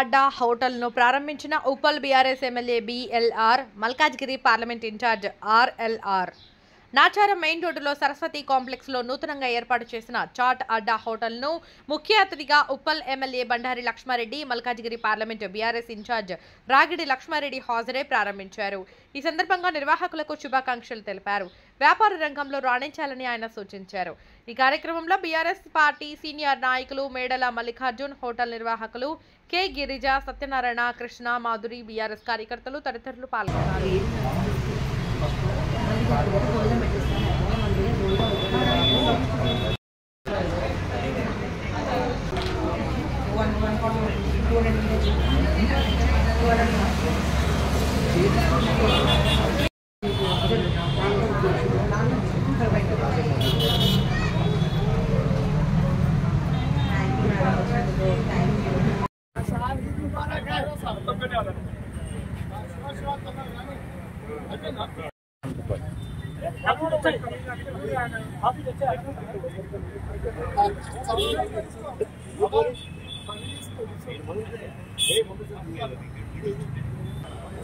అడ్డా హోటల్ను ప్రారంభించిన Uppal BRS MLA BLR, Malkajgiri parliament incharge RLR. Nacharam main రోడ్డులో సరస్వతి కాంప్లెక్స్లో నూతనంగా ఏర్పాటు చేసిన చాట్ అడ్డా హోటల్ను ముఖ్య అతిథిగా Uppal MLA Bandari Lakshmareddy, Malkajgiri parliament BRS incharge Ragidi Lakshmareddy హాజరై ప్రారంభించారు. ఈ సందర్భంగా నిర్వాహకులకు శుభాకాంక్షలు తెలిపారు. వ్యాపార రంగంలో రాణించాలని ఆయన సూచించారు. ఈ కార్యక్రమంలో బీఆర్ఎస్ పార్టీ సీనియర్ నాయకులు మేడల మల్లికార్జున్, హోటల్ నిర్వాహకులు కె గిరిజ, సత్యనారాయణ, కృష్ణ, మాధురి, బీఆర్ఎస్ కార్యకర్తలు తదితరులు పాల్గొన్నారు.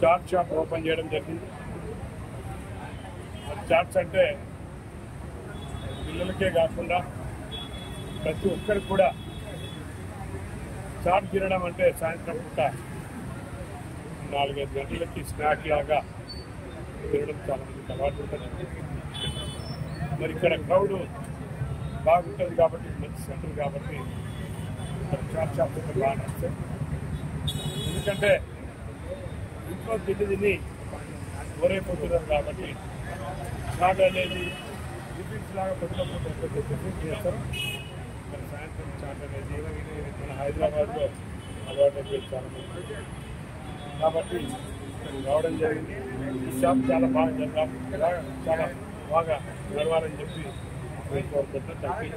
చాట్ షాప్ ఓపెన్ చేయడం జరిగింది. చాట్స్ అంటే పిల్లలకే కాకుండా ప్రతి ఒక్కరికి కూడా చాట్ తినడం అంటే సాయంత్రం పూట 4-5 గంటలకి స్నాక్ లాగా తినడం చాలా మందికి అలవాటు ఉంటుంది. మరి ఇక్కడ క్రౌడ్ బాగుంటుంది కాబట్టి, మంచి సెంటర్ కాబట్టి చాట్ షాప్ బాగా నచ్చాయి. ఎందుకంటే ఇంట్లో తిని ఓరైపోతున్నారు కాబట్టి చాట్ అనేది టిఫిన్స్ లాగా పొద్దున చేస్తారు. మరి సాయంత్రం చాట్ అనేది మన హైదరాబాద్లో అలవాటు అయిపోయి చాలా మంది కాబట్టి రావడం జరిగింది. ఈ షాప్ చాలా బాగా చాలా బాగా నడవాలని చెప్పి కోరుకుంటున్నాను.